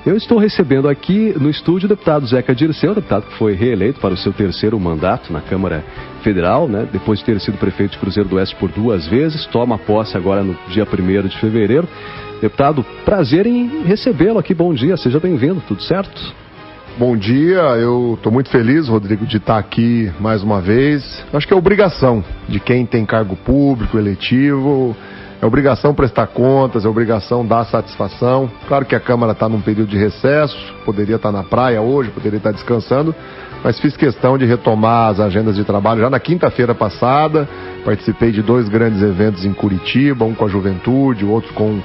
Eu estou recebendo aqui no estúdio o deputado Zeca Dirceu, deputado que foi reeleito para o seu terceiro mandato na Câmara Federal, né? Depois de ter sido prefeito de Cruzeiro do Oeste por 2 vezes, toma posse agora no dia 1º de fevereiro. Deputado, prazer em recebê-lo aqui, bom dia, seja bem-vindo, tudo certo? Bom dia, eu estou muito feliz, Rodrigo, de estar aqui mais uma vez. Acho que é obrigação de quem tem cargo público, eletivo, é obrigação prestar contas, é obrigação dar satisfação. Claro que a Câmara está num período de recesso, poderia estar na praia hoje, poderia estar descansando, mas fiz questão de retomar as agendas de trabalho já na quinta-feira passada. Participei de 2 grandes eventos em Curitiba, um com a juventude, o outro com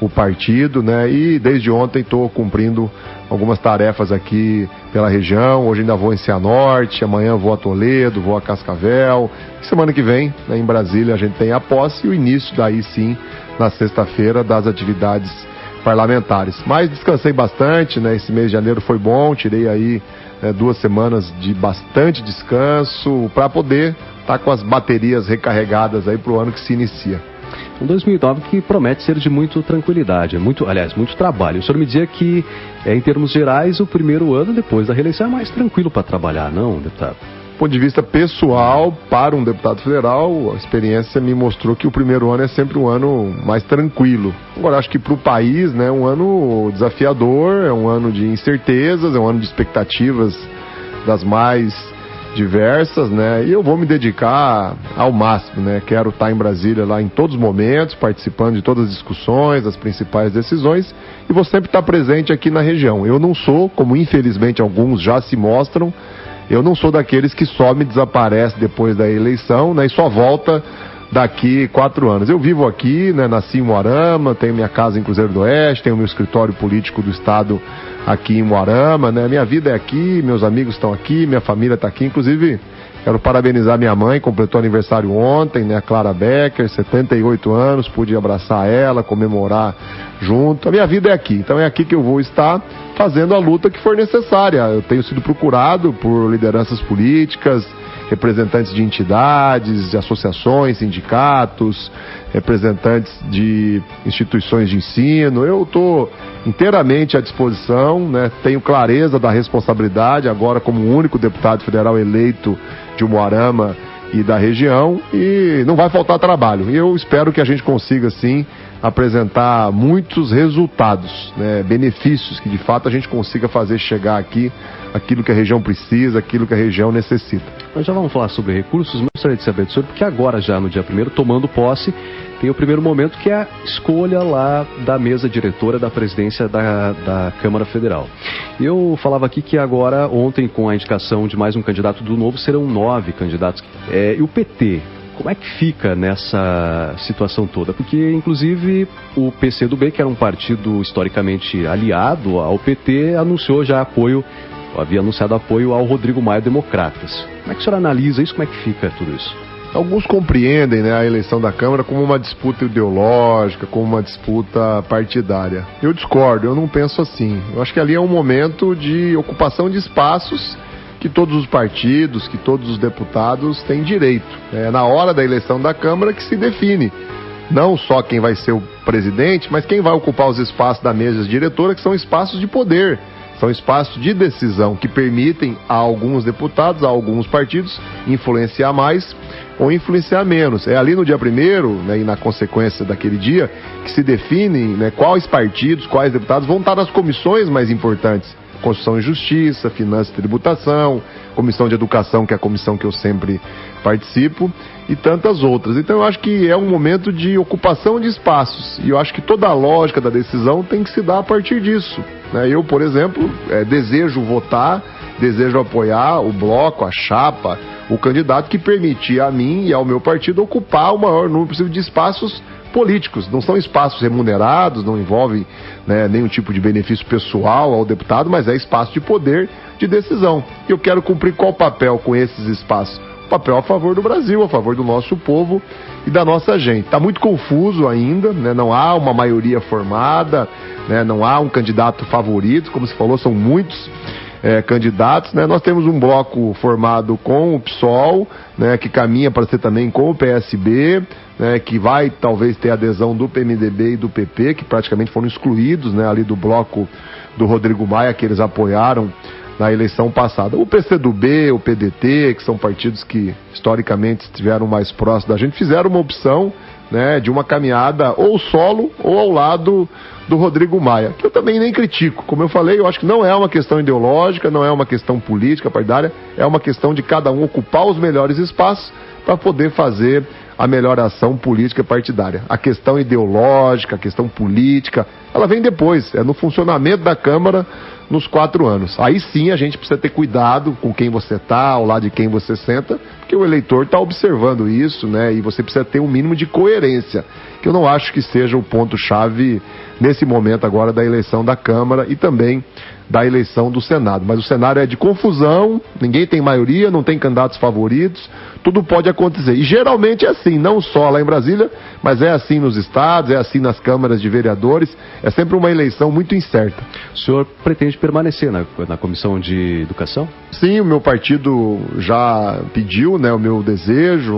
o partido, né? E desde ontem estou cumprindo algumas tarefas aqui pela região. Hoje ainda vou em Cianorte, amanhã vou a Toledo, vou a Cascavel. Semana que vem, né, em Brasília, a gente tem a posse e o início daí sim, na sexta-feira, das atividades parlamentares. Mas descansei bastante, né? Esse mês de janeiro foi bom, tirei aí 2 semanas de bastante descanso para poder estar com as baterias recarregadas aí para o ano que se inicia. Um 2009 que promete ser de muita tranquilidade, muito trabalho. O senhor me dizia que, em termos gerais, o primeiro ano depois da reeleição é mais tranquilo para trabalhar, não, deputado? Do ponto de vista pessoal, para um deputado federal, a experiência me mostrou que o primeiro ano é sempre um ano mais tranquilo. Agora, acho que para o país, né, é um ano desafiador, é um ano de incertezas, é um ano de expectativas das mais diversas, né? E eu vou me dedicar ao máximo, né? Quero estar em Brasília lá em todos os momentos, participando de todas as discussões, as principais decisões, e vou sempre estar presente aqui na região. Eu não sou, como infelizmente alguns já se mostram, eu não sou daqueles que some e desaparece depois da eleição, né? E só volta daqui 4 anos. Eu vivo aqui, né? Nasci em Umuarama, tenho minha casa em Cruzeiro do Oeste, tenho meu escritório político do estado aqui em Umuarama, né? Minha vida é aqui, meus amigos estão aqui, minha família está aqui. Inclusive, quero parabenizar minha mãe, completou aniversário ontem, né? A Clara Becker, 78 anos, pude abraçar ela, comemorar junto. A minha vida é aqui, então é aqui que eu vou estar fazendo a luta que for necessária. Eu tenho sido procurado por lideranças políticas, representantes de entidades, de associações, sindicatos, representantes de instituições de ensino. Eu estou inteiramente à disposição, né? Tenho clareza da responsabilidade agora como o único deputado federal eleito de Umuarama e da região, e não vai faltar trabalho. E eu espero que a gente consiga, sim, apresentar muitos resultados, né? Benefícios, que de fato a gente consiga fazer chegar aqui aquilo que a região precisa, aquilo que a região necessita. Nós já vamos falar sobre recursos, mas gostaria de saber do senhor, porque agora já no dia 1º, tomando posse, tem o primeiro momento que é a escolha lá da mesa diretora da presidência da Câmara Federal. Eu falava aqui que agora, ontem, com a indicação de mais um candidato do Novo, serão 9 candidatos. E o PT, como é que fica nessa situação toda? Porque, inclusive, o PCdoB, que era um partido historicamente aliado ao PT, anunciou já havia anunciado apoio ao Rodrigo Maia Democratas. Como é que o senhor analisa isso? Como é que fica tudo isso? Alguns compreendem, né, a eleição da Câmara como uma disputa ideológica, como uma disputa partidária. Eu discordo, eu não penso assim. Eu acho que ali é um momento de ocupação de espaços que todos os partidos, que todos os deputados têm direito. É na hora da eleição da Câmara que se define não só quem vai ser o presidente, mas quem vai ocupar os espaços da mesa diretora, que são espaços de poder. São espaços de decisão que permitem a alguns deputados, a alguns partidos, influenciar mais ou influenciar menos. É ali no dia 1º, né, e na consequência daquele dia, que se definem, né, quais partidos, quais deputados vão estar nas comissões mais importantes. Constituição e Justiça, Finanças e Tributação, Comissão de Educação, que é a comissão que eu sempre participo, e tantas outras. Então eu acho que é um momento de ocupação de espaços, e eu acho que toda a lógica da decisão tem que se dar a partir disso, né? Eu, por exemplo, desejo votar, desejo apoiar o bloco, a chapa, o candidato que permitir a mim e ao meu partido ocupar o maior número possível de espaços políticos. Não são espaços remunerados, não envolvem, né, nenhum tipo de benefício pessoal ao deputado, mas é espaço de poder de decisão. E eu quero cumprir qual papel com esses espaços? O papel a favor do Brasil, a favor do nosso povo e da nossa gente. Está muito confuso ainda, né? Não há uma maioria formada, né? Não há um candidato favorito, como se falou, são muitos candidatos, né? Nós temos um bloco formado com o PSOL, né, que caminha para ser também com o PSB, né, que vai talvez ter adesão do PMDB e do PP, que praticamente foram excluídos, né, ali do bloco do Rodrigo Maia, que eles apoiaram na eleição passada. O PCdoB, o PDT, que são partidos que historicamente estiveram mais próximos da gente, fizeram uma opção, né, de uma caminhada ou solo ou ao lado do Rodrigo Maia, que eu também nem critico. Como eu falei, eu acho que não é uma questão ideológica, não é uma questão política, partidária, é uma questão de cada um ocupar os melhores espaços para poder fazer a melhor ação política partidária. A questão ideológica, a questão política, ela vem depois, é no funcionamento da Câmara nos 4 anos. Aí sim a gente precisa ter cuidado com quem você está, ao lado de quem você senta, porque o eleitor está observando isso, né? E você precisa ter um mínimo de coerência, que eu não acho que seja o ponto-chave nesse momento agora da eleição da Câmara e também da eleição do Senado. Mas o cenário é de confusão, ninguém tem maioria, não tem candidatos favoritos, tudo pode acontecer. E geralmente é assim, não só lá em Brasília, mas é assim nos estados, é assim nas câmaras de vereadores, é sempre uma eleição muito incerta. O senhor pretende permanecer na Comissão de Educação? Sim, o meu partido já pediu, né, o meu desejo,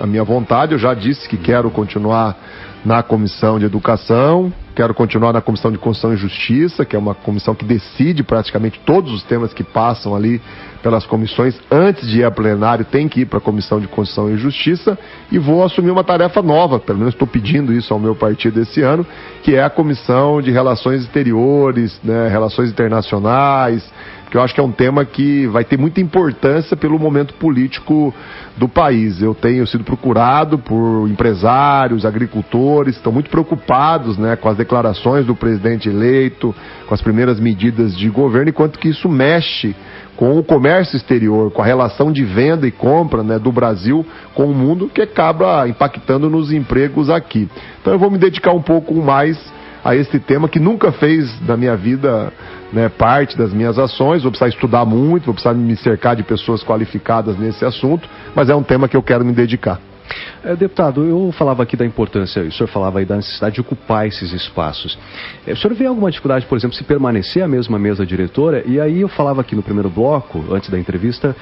a minha vontade, eu já disse que quero continuar na Comissão de Educação, quero continuar na Comissão de Constituição e Justiça, que é uma comissão que decide praticamente todos os temas que passam ali pelas comissões. Antes de ir a plenário, tem que ir para a Comissão de Constituição e Justiça, e vou assumir uma tarefa nova, pelo menos estou pedindo isso ao meu partido esse ano, que é a Comissão de Relações Exteriores, né, Relações Internacionais, que eu acho que é um tema que vai ter muita importância pelo momento político do país. Eu tenho sido procurado por empresários, agricultores, estão muito preocupados, né, com as declarações do presidente eleito, com as primeiras medidas de governo, enquanto que isso mexe com o comércio exterior, com a relação de venda e compra, né, do Brasil com o mundo, que acaba impactando nos empregos aqui. Então eu vou me dedicar um pouco mais a esse tema que nunca fez da minha vida, né, parte das minhas ações. Vou precisar estudar muito, vou precisar me cercar de pessoas qualificadas nesse assunto, mas é um tema que eu quero me dedicar. Deputado, eu falava aqui da importância, o senhor falava aí da necessidade de ocupar esses espaços. O senhor vê alguma dificuldade, por exemplo, se permanecer a mesma mesa diretora? E aí eu falava aqui no primeiro bloco, antes da entrevista,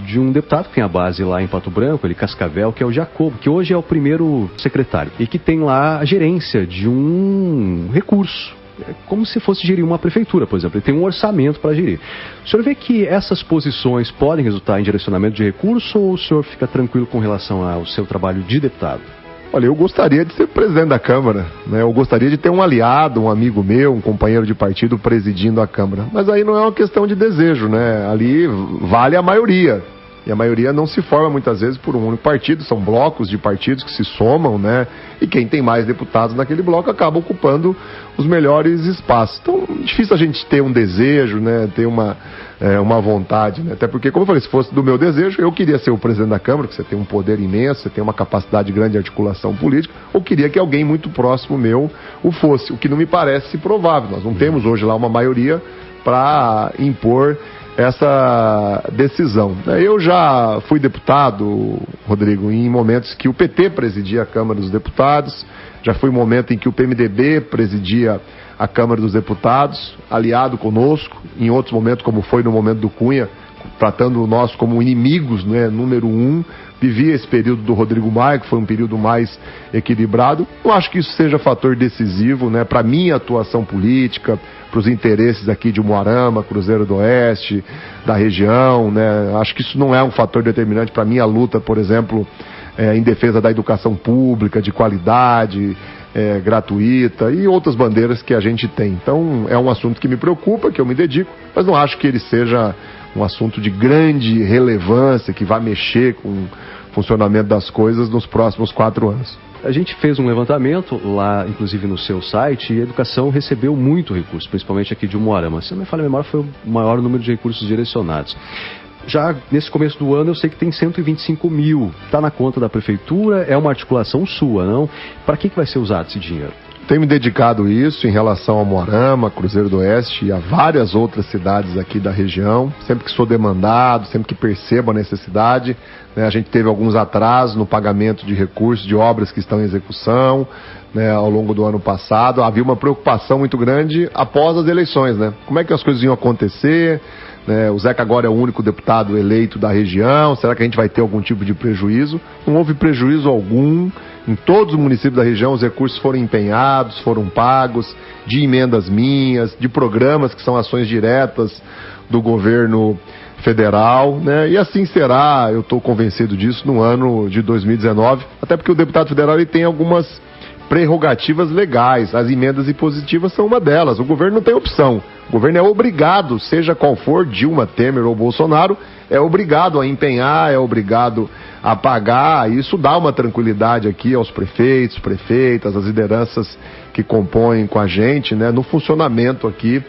de um deputado que tem a base lá em Pato Branco, ele Cascavel, que é o Jacobo, que hoje é o primeiro secretário, e que tem lá a gerência de um recurso. É como se fosse gerir uma prefeitura, por exemplo. Ele tem um orçamento para gerir. O senhor vê que essas posições podem resultar em direcionamento de recurso, ou o senhor fica tranquilo com relação ao seu trabalho de deputado? Olha, eu gostaria de ser presidente da Câmara, né? Eu gostaria de ter um aliado, um amigo meu, um companheiro de partido presidindo a Câmara. Mas aí não é uma questão de desejo, né? Ali vale a maioria. E a maioria não se forma muitas vezes por um único partido, são blocos de partidos que se somam, né? E quem tem mais deputados naquele bloco acaba ocupando os melhores espaços. Então, difícil a gente ter um desejo, né? Ter uma vontade, né? Até porque, como eu falei, se fosse do meu desejo, eu queria ser o presidente da Câmara, que você tem um poder imenso, você tem uma capacidade grande de articulação política, ou queria que alguém muito próximo meu o fosse, o que não me parece provável. Nós não temos hoje lá uma maioria para impor essa decisão. Eu já fui deputado, Rodrigo, em momentos que o PT presidia a Câmara dos Deputados, já foi um momento em que o PMDB presidia a Câmara dos Deputados, aliado conosco, em outros momentos, como foi no momento do Cunha, tratando nós como inimigos, né, número 1, vivia esse período do Rodrigo Maia, que foi um período mais equilibrado. Não acho que isso seja fator decisivo, né, para a minha atuação política, para os interesses aqui de Umuarama, Cruzeiro do Oeste, da região, né. Acho que isso não é um fator determinante para a minha luta, por exemplo, em defesa da educação pública, de qualidade, gratuita e outras bandeiras que a gente tem. Então é um assunto que me preocupa, que eu me dedico, mas não acho que ele seja um assunto de grande relevância, que vai mexer com o funcionamento das coisas nos próximos 4 anos. A gente fez um levantamento lá, inclusive no seu site, e a educação recebeu muito recurso, principalmente aqui de Umuarama. Se não me falha a memória, foi o maior número de recursos direcionados. Já nesse começo do ano eu sei que tem 125 mil, está na conta da prefeitura, é uma articulação sua, não? Para que vai ser usado esse dinheiro? Tenho me dedicado a isso em relação a Umuarama, Cruzeiro do Oeste e a várias outras cidades aqui da região. Sempre que sou demandado, sempre que percebo a necessidade, né, a gente teve alguns atrasos no pagamento de recursos de obras que estão em execução, né, ao longo do ano passado. Havia uma preocupação muito grande após as eleições, né? Como é que as coisas iam acontecer? O Zeca agora é o único deputado eleito da região, será que a gente vai ter algum tipo de prejuízo? Não houve prejuízo algum, em todos os municípios da região os recursos foram empenhados, foram pagos, de emendas minhas, de programas que são ações diretas do governo federal, né? E assim será, eu estou convencido disso, no ano de 2019, até porque o deputado federal ele tem algumas prerrogativas legais, as emendas impositivas são uma delas, o governo não tem opção, o governo é obrigado, seja qual for, Dilma, Temer ou Bolsonaro, é obrigado a empenhar, é obrigado a pagar, e isso dá uma tranquilidade aqui aos prefeitos, prefeitas, às lideranças que compõem com a gente, né, no funcionamento aqui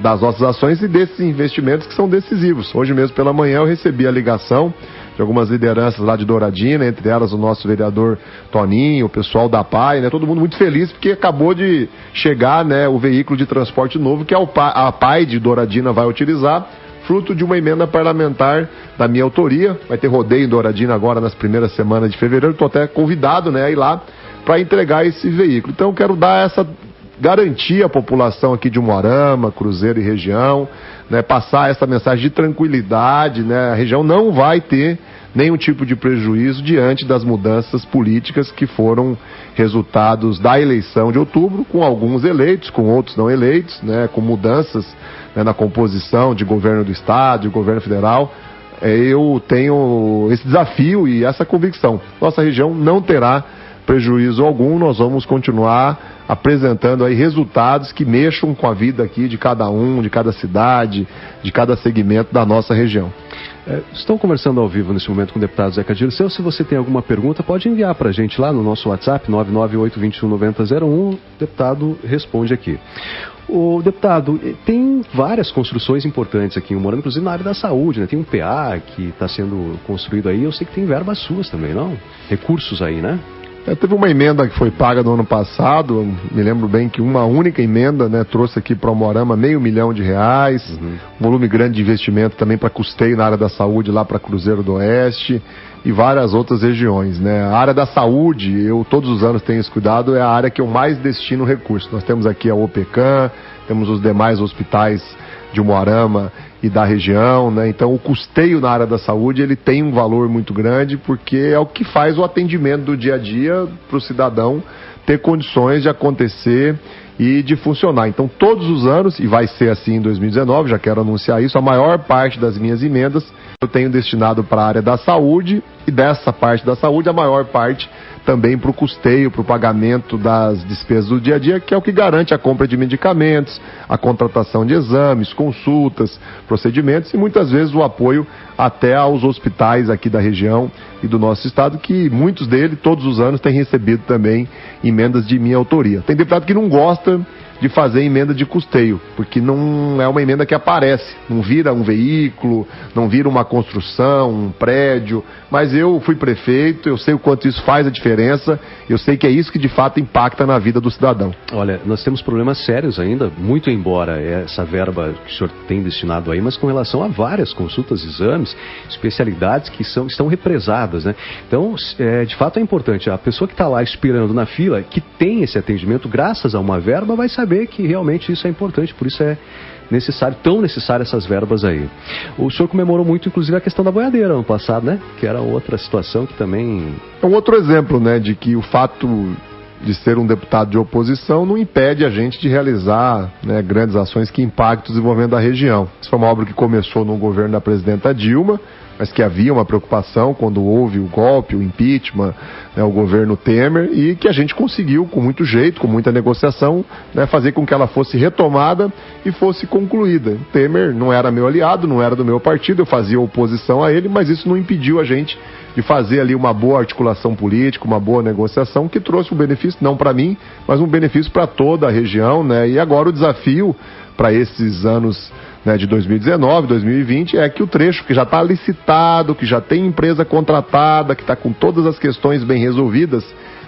das nossas ações e desses investimentos que são decisivos. Hoje mesmo pela manhã eu recebi a ligação de algumas lideranças lá de Douradina, entre elas o nosso vereador Toninho, o pessoal da PAI, né? Todo mundo muito feliz porque acabou de chegar, né, o veículo de transporte novo que a PAI de Douradina vai utilizar, fruto de uma emenda parlamentar da minha autoria. Vai ter rodeio em Douradina agora nas primeiras semanas de fevereiro, estou até convidado, né, a ir lá para entregar esse veículo. Então eu quero dar essa garantia à população aqui de Umuarama, Cruzeiro e região, né, passar essa mensagem de tranquilidade, né, a região não vai ter nenhum tipo de prejuízo diante das mudanças políticas que foram resultados da eleição de outubro, com alguns eleitos, com outros não eleitos, né, com mudanças, né, na composição de governo do estado, de governo federal. Eu tenho esse desafio e essa convicção. Nossa região não terá prejuízo algum, nós vamos continuar apresentando aí resultados que mexam com a vida aqui de cada um, de cada cidade, de cada segmento da nossa região. Estão conversando ao vivo nesse momento com o deputado Zeca Dirceu. Se você tem alguma pergunta, pode enviar para a gente lá no nosso WhatsApp, 998219001, o deputado responde aqui. O deputado, tem várias construções importantes aqui em Umuarama, inclusive na área da saúde, né? Tem um PA que está sendo construído aí, eu sei que tem verbas suas também, não? Recursos aí, né? Teve uma emenda que foi paga no ano passado, me lembro bem que uma única emenda, né, trouxe aqui para o Umuarama R$500 mil, um volume grande de investimento também para custeio na área da saúde lá para Cruzeiro do Oeste e várias outras regiões, né. A área da saúde, eu todos os anos tenho esse cuidado, é a área que eu mais destino recursos. Nós temos aqui a OPECAM, temos os demais hospitais de Umuarama e da região, né? Então o custeio na área da saúde ele tem um valor muito grande porque é o que faz o atendimento do dia a dia para o cidadão ter condições de acontecer e de funcionar. Então todos os anos, e vai ser assim em 2019, já quero anunciar isso, a maior parte das minhas emendas eu tenho destinado para a área da saúde e dessa parte da saúde a maior parte também para o custeio, para o pagamento das despesas do dia a dia, que é o que garante a compra de medicamentos, a contratação de exames, consultas, procedimentos e muitas vezes o apoio até aos hospitais aqui da região e do nosso estado, que muitos deles, todos os anos, têm recebido também emendas de minha autoria. Tem deputado que não gosta de fazer emenda de custeio, porque não é uma emenda que aparece, não vira um veículo, não vira uma construção, um prédio, mas eu fui prefeito, eu sei o quanto isso faz a diferença, eu sei que é isso que de fato impacta na vida do cidadão. Olha, nós temos problemas sérios ainda, muito embora essa verba que o senhor tem destinado aí, mas com relação a várias consultas, exames, especialidades que estão represadas, né? Então, de fato é importante, a pessoa que está lá esperando na fila, que tem esse atendimento, graças a uma verba, vai saber que realmente isso é importante, por isso é necessário, tão necessário essas verbas aí. O senhor comemorou muito, inclusive, a questão da boiadeira ano passado, né? Que era outra situação que também... É um outro exemplo, né, de que o fato de ser um deputado de oposição não impede a gente de realizar, né, grandes ações que impactam o desenvolvimento da região. Isso foi uma obra que começou no governo da presidenta Dilma, mas que havia uma preocupação quando houve o golpe, o impeachment, né, o governo Temer, e que a gente conseguiu, com muito jeito, com muita negociação, né, fazer com que ela fosse retomada e fosse concluída. Temer não era meu aliado, não era do meu partido, eu fazia oposição a ele, mas isso não impediu a gente de fazer ali uma boa articulação política, uma boa negociação, que trouxe um benefício, não para mim, mas um benefício para toda a região, né? E agora o desafio para esses anos, né, de 2019, 2020, é que o trecho que já está licitado, que já tem empresa contratada, que está com todas as questões bem resolvidas,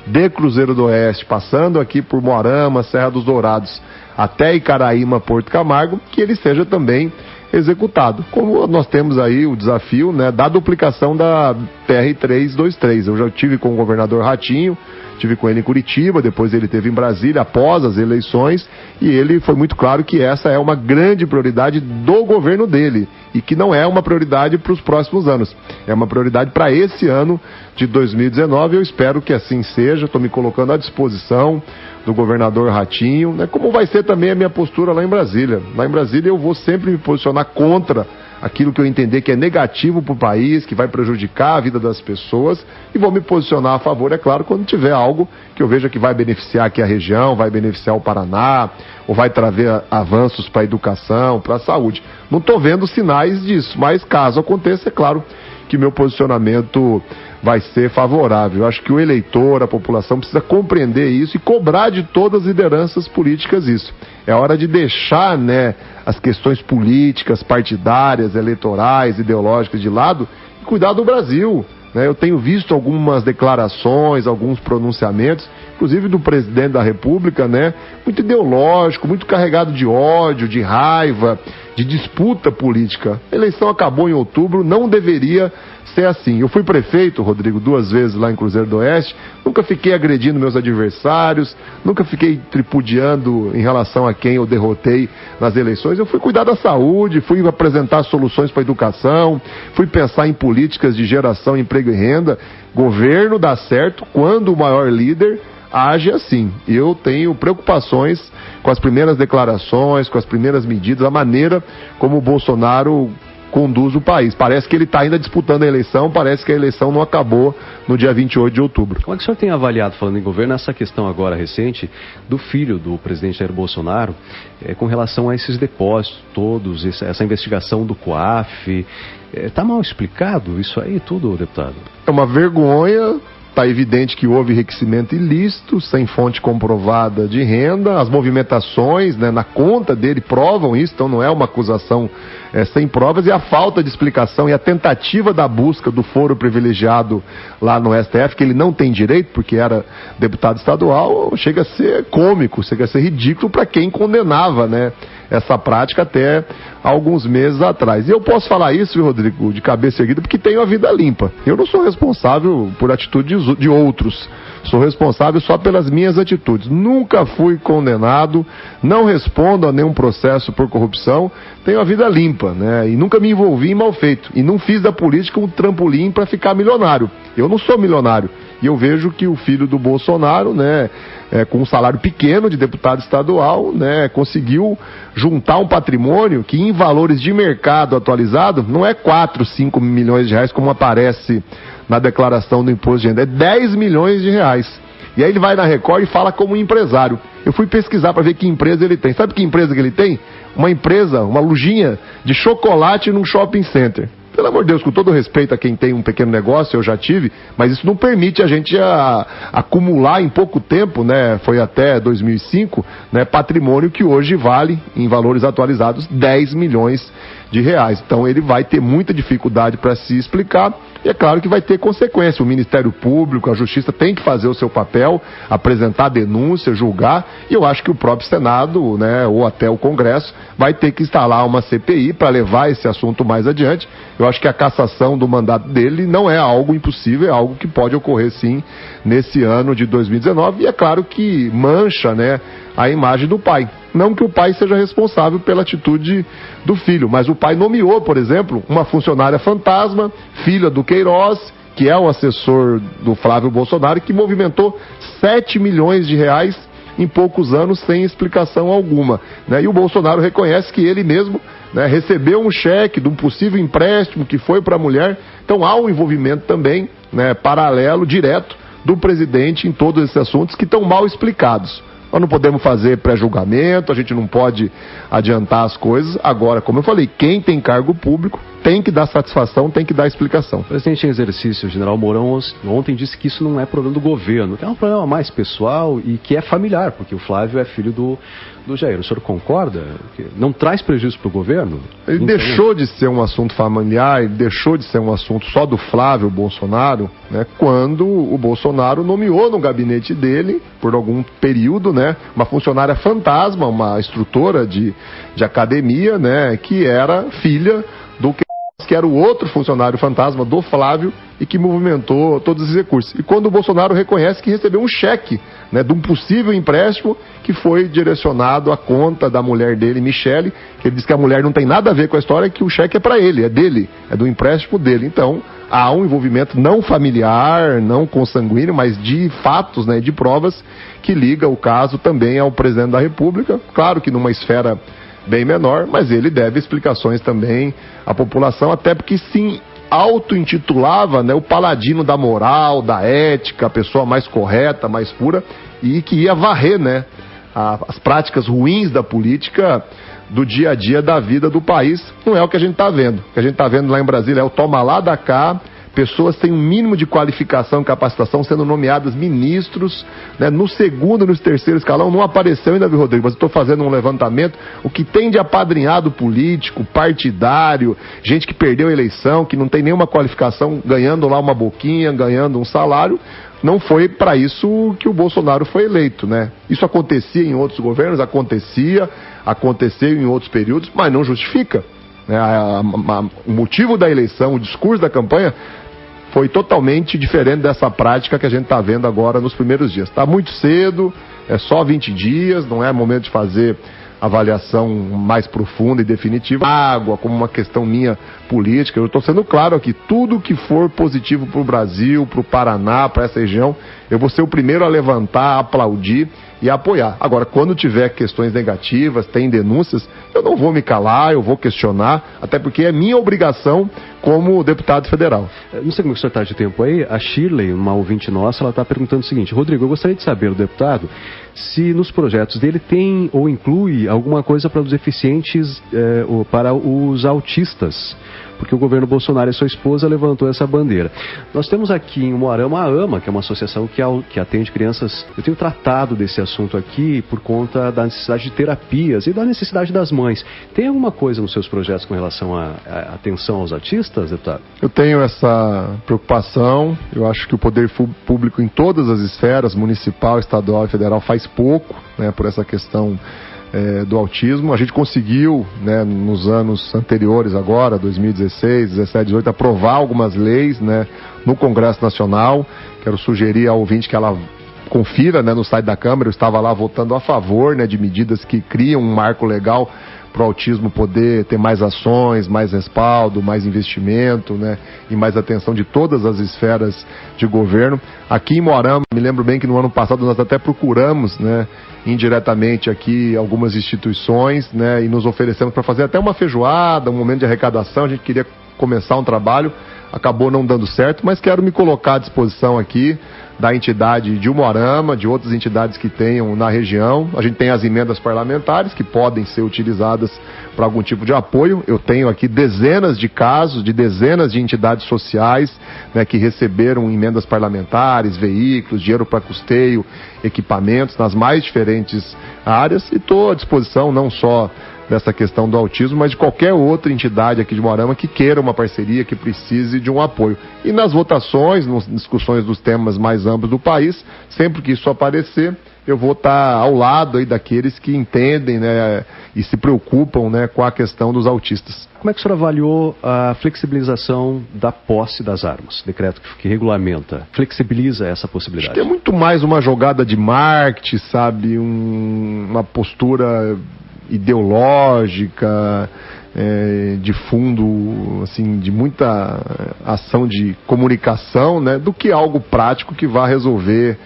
de Cruzeiro do Oeste, passando aqui por Moarama, Serra dos Dourados, até Icaraíma, Porto Camargo, que ele seja também executado. Como nós temos aí o desafio, né, da duplicação da PR-323. Eu já tive com o governador Ratinho, tive com ele em Curitiba, depois ele esteve em Brasília após as eleições, e ele foi muito claro que essa é uma grande prioridade do governo dele, e que não é uma prioridade para os próximos anos, é uma prioridade para esse ano de 2019, eu espero que assim seja, estou me colocando à disposição do governador Ratinho, né, como vai ser também a minha postura lá em Brasília. Lá em Brasília eu vou sempre me posicionar contra aquilo que eu entender que é negativo para o país, que vai prejudicar a vida das pessoas, e vou me posicionar a favor, é claro, quando tiver algo que eu veja que vai beneficiar aqui a região, vai beneficiar o Paraná, ou vai trazer avanços para a educação, para a saúde. Não estou vendo sinais disso, mas caso aconteça, é claro que meu posicionamento vai ser favorável. Eu acho que o eleitor, a população precisa compreender isso e cobrar de todas as lideranças políticas isso. É hora de deixar, né, as questões políticas, partidárias, eleitorais, ideológicas de lado e cuidar do Brasil. Eu tenho visto algumas declarações, alguns pronunciamentos, inclusive do presidente da República, né, muito ideológico, muito carregado de ódio, de raiva, de disputa política. A eleição acabou em outubro, não deveria ser assim. Eu fui prefeito, Rodrigo, 2 vezes lá em Cruzeiro do Oeste, nunca fiquei agredindo meus adversários, nunca fiquei tripudiando em relação a quem eu derrotei nas eleições. Eu fui cuidar da saúde, fui apresentar soluções para a educação, fui pensar em políticas de geração, emprego e renda. Governo dá certo quando o maior líder age assim. Eu tenho preocupações com as primeiras declarações, com as primeiras medidas, a maneira como o Bolsonaro conduz o país. Parece que ele está ainda disputando a eleição, parece que a eleição não acabou no dia 28 de outubro. Como é que o senhor tem avaliado, falando em governo, essa questão agora recente do filho do presidente Jair Bolsonaro com relação a esses depósitos todos, essa investigação do COAF? Está mal explicado isso aí tudo, deputado? É uma vergonha. Está evidente que houve enriquecimento ilícito, sem fonte comprovada de renda, as movimentações, né, na conta dele provam isso, então não é uma acusação sem provas, e a falta de explicação e a tentativa da busca do foro privilegiado lá no STF, que ele não tem direito, porque era deputado estadual, chega a ser cômico, chega a ser ridículo para quem condenava, né, essa prática até alguns meses atrás. E eu posso falar isso, Rodrigo, de cabeça erguida, porque tenho a vida limpa. Eu não sou responsável por atitudes de outros. Sou responsável só pelas minhas atitudes. Nunca fui condenado, não respondo a nenhum processo por corrupção, tenho a vida limpa, né? E nunca me envolvi em mal feito. E não fiz da política um trampolim para ficar milionário. Eu não sou milionário. E eu vejo que o filho do Bolsonaro, né, com um salário pequeno de deputado estadual, né, conseguiu juntar um patrimônio que em valores de mercado atualizado não é 4, 5 milhões de reais como aparece na declaração do imposto de renda, é 10 milhões de reais. E aí ele vai na Record e fala como empresário. Eu fui pesquisar para ver que empresa ele tem. Sabe que empresa que ele tem? Uma empresa, uma lojinha de chocolate num shopping center. Pelo amor de Deus, com todo respeito a quem tem um pequeno negócio, eu já tive, mas isso não permite a gente acumular em pouco tempo, né, foi até 2005, né, patrimônio que hoje vale, em valores atualizados, 10 milhões de reais. Então ele vai ter muita dificuldade para se explicar, e é claro que vai ter consequência. O Ministério Público, a Justiça tem que fazer o seu papel, apresentar denúncia, julgar, e eu acho que o próprio Senado, né, ou até o Congresso, vai ter que instalar uma CPI para levar esse assunto mais adiante. Eu acho que a cassação do mandato dele não é algo impossível, é algo que pode ocorrer sim nesse ano de 2019, e é claro que mancha, né, a imagem do pai. Não que o pai seja responsável pela atitude do filho, mas o pai nomeou, por exemplo, uma funcionária fantasma, filha do Queiroz, que é o assessor do Flávio Bolsonaro, que movimentou 7 milhões de reais em poucos anos sem explicação alguma, né? E o Bolsonaro reconhece que ele mesmo, né, recebeu um cheque de um possível empréstimo que foi para a mulher. Então há um envolvimento também, né, paralelo, direto, do presidente em todos esses assuntos que estão mal explicados. Nós não podemos fazer pré-julgamento, a gente não pode adiantar as coisas. Agora, como eu falei, quem tem cargo público tem que dar satisfação, tem que dar explicação. O presidente em exercício, o general Mourão, ontem disse que isso não é problema do governo, que é um problema mais pessoal e que é familiar, porque o Flávio é filho do Jair. O senhor concorda? Que não traz prejuízo para o governo? Ele deixou de ser um assunto familiar, ele deixou de ser um assunto só do Flávio Bolsonaro, né, quando o Bolsonaro nomeou no gabinete dele, por algum período, né, uma funcionária fantasma, uma instrutora de academia, né, que era filha do que era o outro funcionário fantasma do Flávio e que movimentou todos esses recursos. E quando o Bolsonaro reconhece que recebeu um cheque, né, de um possível empréstimo que foi direcionado à conta da mulher dele, Michele, que ele diz que a mulher não tem nada a ver com a história, que o cheque é para ele, é dele, é do empréstimo dele. Então, há um envolvimento não familiar, não consanguíneo, mas de fatos, né, de provas que liga o caso também ao presidente da República, claro que numa esfera bem menor, mas ele deve explicações também à população, até porque se auto-intitulava, né, o paladino da moral, da ética, a pessoa mais correta, mais pura, e que ia varrer, né, as práticas ruins da política do dia a dia da vida do país. Não é o que a gente está vendo. O que a gente está vendo lá em Brasília é o toma lá da cá, pessoas sem um mínimo de qualificação e capacitação sendo nomeadas ministros, né, no segundo e no terceiro escalão. Não apareceu ainda, viu, Rodrigo? Mas eu estou fazendo um levantamento. O que tem de apadrinhado político, partidário, gente que perdeu a eleição, que não tem nenhuma qualificação, ganhando lá uma boquinha, ganhando um salário, não foi para isso que o Bolsonaro foi eleito, né? Isso acontecia em outros governos, aconteceu em outros períodos, mas não justifica, né? O motivo da eleição, o discurso da campanha foi totalmente diferente dessa prática que a gente está vendo agora nos primeiros dias. Está muito cedo, é só 20 dias, não é momento de fazer avaliação mais profunda e definitiva. Água como uma questão minha política, eu estou sendo claro aqui, tudo que for positivo para o Brasil, para o Paraná, para essa região, eu vou ser o primeiro a levantar, a aplaudir e a apoiar. Agora, quando tiver questões negativas, tem denúncias, eu não vou me calar, eu vou questionar, até porque é minha obrigação como deputado federal. Não sei como o senhor está de tempo aí, a Shirley, uma ouvinte nossa, ela está perguntando o seguinte: Rodrigo, eu gostaria de saber, o deputado, se nos projetos dele tem ou inclui alguma coisa para os deficientes, ou para os autistas, porque o governo Bolsonaro e sua esposa levantou essa bandeira. Nós temos aqui em Umuarama a AMA, que é uma associação que atende crianças. Eu tenho tratado desse assunto aqui por conta da necessidade de terapias e da necessidade das mães. Tem alguma coisa nos seus projetos com relação à atenção aos autistas, deputado? Eu tenho essa preocupação. Eu acho que o poder público em todas as esferas, municipal, estadual e federal, faz pouco, né, por essa questão do autismo. A gente conseguiu, né, nos anos anteriores agora, 2016, 17, 18, aprovar algumas leis, né, no Congresso Nacional. Quero sugerir ao ouvinte que ela confira, né, no site da Câmara. Eu estava lá votando a favor, né, de medidas que criam um marco legal para o autismo poder ter mais ações, mais respaldo, mais investimento, né, e mais atenção de todas as esferas de governo. Aqui em Umuarama, me lembro bem que no ano passado nós até procuramos, né, indiretamente aqui algumas instituições, né, e nos oferecemos para fazer até uma feijoada, um momento de arrecadação. A gente queria começar um trabalho, acabou não dando certo, mas quero me colocar à disposição aqui da entidade de Umuarama, de outras entidades que tenham na região. A gente tem as emendas parlamentares que podem ser utilizadas para algum tipo de apoio. Eu tenho aqui dezenas de casos de dezenas de entidades sociais, né, que receberam emendas parlamentares, veículos, dinheiro para custeio, equipamentos nas mais diferentes áreas, e estou à disposição não só dessa questão do autismo, mas de qualquer outra entidade aqui de Umuarama que queira uma parceria, que precise de um apoio. E nas votações, nas discussões dos temas mais amplos do país, sempre que isso aparecer, eu vou estar ao lado aí daqueles que entendem, né, e se preocupam, né, com a questão dos autistas. Como é que o senhor avaliou a flexibilização da posse das armas? Decreto que regulamenta, flexibiliza essa possibilidade? Acho que é muito mais uma jogada de marketing, sabe, uma postura ideológica, de fundo, assim, de muita ação de comunicação, né, do que algo prático que vá resolver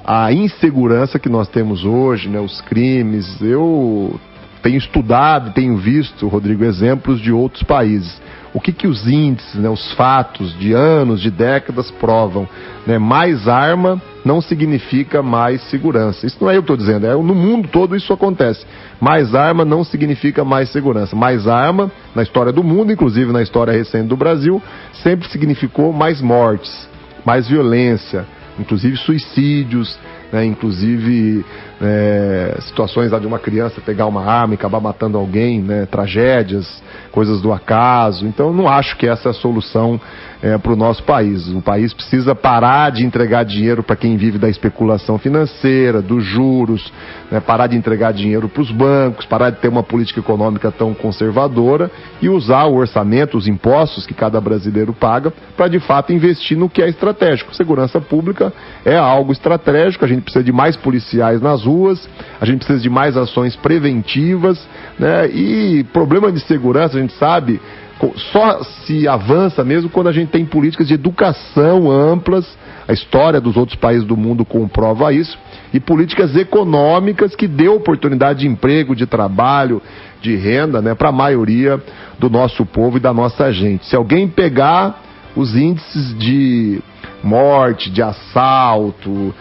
a insegurança que nós temos hoje, né, os crimes. Eu tenho estudado, tenho visto, Rodrigo, exemplos de outros países. O que os índices, né, os fatos de anos, de décadas provam, né? Mais arma não significa mais segurança. Isso não é eu que estou dizendo, no mundo todo isso acontece. Mais arma não significa mais segurança. Mais arma, na história do mundo, inclusive na história recente do Brasil, sempre significou mais mortes, mais violência, inclusive suicídios, né, inclusive situações lá de uma criança pegar uma arma e acabar matando alguém, né, tragédias, coisas do acaso. Então não acho que essa é a solução para o nosso país. O país precisa parar de entregar dinheiro para quem vive da especulação financeira, dos juros, né, parar de entregar dinheiro para os bancos, parar de ter uma política econômica tão conservadora e usar o orçamento, os impostos que cada brasileiro paga para de fato investir no que é estratégico. Segurança pública é algo estratégico, a gente precisa de mais policiais nas ruas, a gente precisa de mais ações preventivas, né, e problema de segurança, a gente sabe, só se avança mesmo quando a gente tem políticas de educação amplas, a história dos outros países do mundo comprova isso, e políticas econômicas que dê oportunidade de emprego, de trabalho, de renda, né, para a maioria do nosso povo e da nossa gente. Se alguém pegar os índices de morte, de assalto,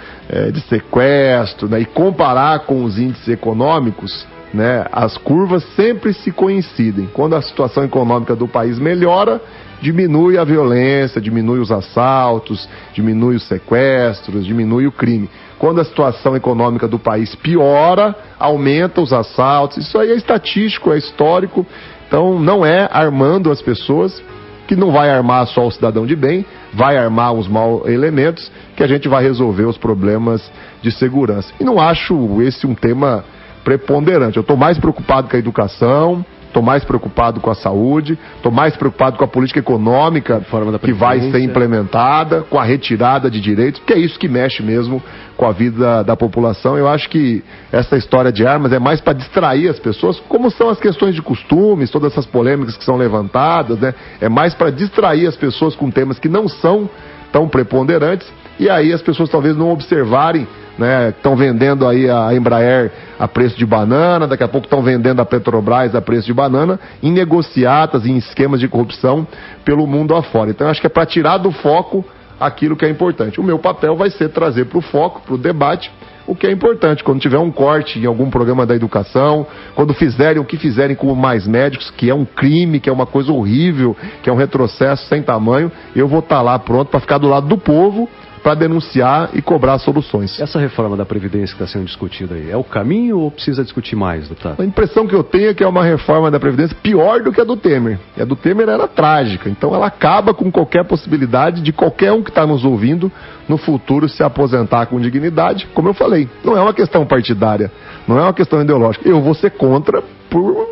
de sequestro, né, e comparar com os índices econômicos, né, as curvas sempre se coincidem. Quando a situação econômica do país melhora, diminui a violência, diminui os assaltos, diminui os sequestros, diminui o crime. Quando a situação econômica do país piora, aumenta os assaltos. Isso aí é estatístico, é histórico. Então não é armando as pessoas, que não vai armar só o cidadão de bem, vai armar os maus elementos, que a gente vai resolver os problemas de segurança. E não acho esse um tema preponderante. Eu estou mais preocupado com a educação, estou mais preocupado com a saúde, estou mais preocupado com a política econômica que vai ser implementada, com a retirada de direitos, porque é isso que mexe mesmo com a vida da população. Eu acho que essa história de armas é mais para distrair as pessoas, como são as questões de costumes, todas essas polêmicas que são levantadas, né? É mais para distrair as pessoas com temas que não são tão preponderantes, e aí as pessoas talvez não observarem, né? Estão vendendo aí a Embraer a preço de banana, daqui a pouco estão vendendo a Petrobras a preço de banana, em negociatas, em esquemas de corrupção pelo mundo afora. Então eu acho que é para tirar do foco aquilo que é importante. O meu papel vai ser trazer para o foco, para o debate, o que é importante. Quando tiver um corte em algum programa da educação, quando fizerem o que fizerem com mais médicos, que é um crime, que é uma coisa horrível, que é um retrocesso sem tamanho, eu vou estar lá pronto para ficar do lado do povo, para denunciar e cobrar soluções. Essa reforma da Previdência que está sendo discutida aí, é o caminho ou precisa discutir mais, deputado? A impressão que eu tenho é que é uma reforma da Previdência pior do que a do Temer. E a do Temer era trágica, então ela acaba com qualquer possibilidade de qualquer um que está nos ouvindo no futuro se aposentar com dignidade. Como eu falei, não é uma questão partidária, não é uma questão ideológica. Eu vou ser contra por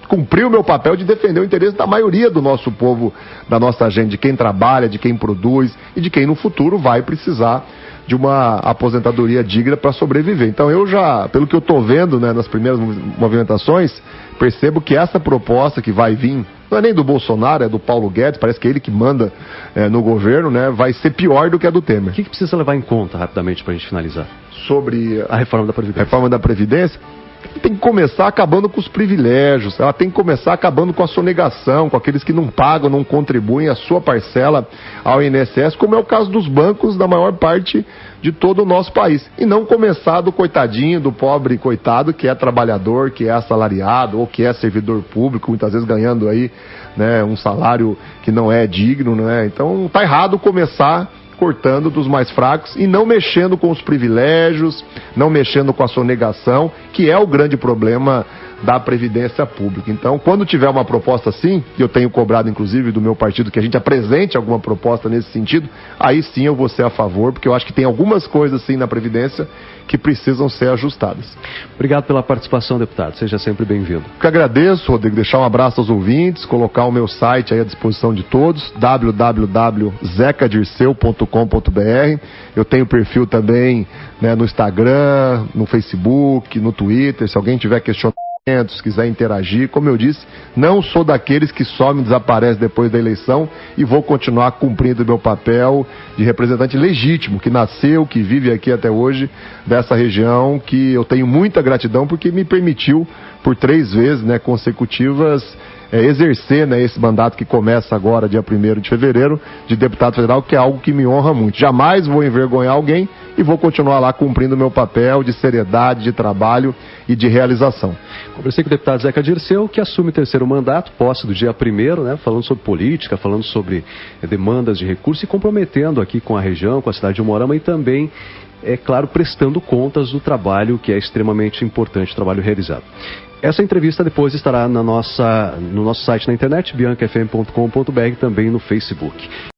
cumprir o meu papel de defender o interesse da maioria do nosso povo, da nossa gente, de quem trabalha, de quem produz e de quem no futuro vai precisar de uma aposentadoria digna para sobreviver. Então eu já, pelo que eu estou vendo, né, nas primeiras movimentações, percebo que essa proposta que vai vir, não é nem do Bolsonaro, é do Paulo Guedes, parece que é ele que manda no governo, né, vai ser pior do que a do Temer. O que precisa levar em conta, rapidamente, para a gente finalizar? Sobre a reforma da Previdência. Reforma da Previdência, tem que começar acabando com os privilégios, ela tem que começar acabando com a sonegação, com aqueles que não pagam, não contribuem a sua parcela ao INSS, como é o caso dos bancos da maior parte de todo o nosso país. E não começar do coitadinho, do pobre coitado, que é trabalhador, que é assalariado, ou que é servidor público, muitas vezes ganhando aí, né, um salário que não é digno, né? Então tá errado começar cortando dos mais fracos e não mexendo com os privilégios, não mexendo com a sonegação, que é o grande problema da Previdência Pública. Então, quando tiver uma proposta assim, e eu tenho cobrado inclusive do meu partido que a gente apresente alguma proposta nesse sentido, aí sim eu vou ser a favor, porque eu acho que tem algumas coisas sim na Previdência que precisam ser ajustadas. Obrigado pela participação, deputado. Seja sempre bem-vindo. Eu agradeço, Rodrigo, deixar um abraço aos ouvintes, colocar o meu site aí à disposição de todos, www.zecadirceu.com.br. Eu tenho perfil também, né, no Instagram, no Facebook, no Twitter. Se alguém tiver questionamentos, quiser interagir, como eu disse, não sou daqueles que some e desaparece depois da eleição e vou continuar cumprindo o meu papel de representante legítimo, que nasceu, que vive aqui até hoje, dessa região, que eu tenho muita gratidão porque me permitiu, por 3 vezes, né, consecutivas, exercer, né, esse mandato que começa agora, dia 1º de fevereiro, de deputado federal, que é algo que me honra muito. Jamais vou envergonhar alguém e vou continuar lá cumprindo meu papel de seriedade, de trabalho e de realização. Conversei com o deputado Zeca Dirceu, que assume o 3º mandato, posse do dia 1º, né, falando sobre política, falando sobre demandas de recursos e comprometendo aqui com a região, com a cidade de Umuarama e também, é claro, prestando contas do trabalho que é extremamente importante, o trabalho realizado. Essa entrevista depois estará no nosso site na internet, biancafm.com.br, também no Facebook.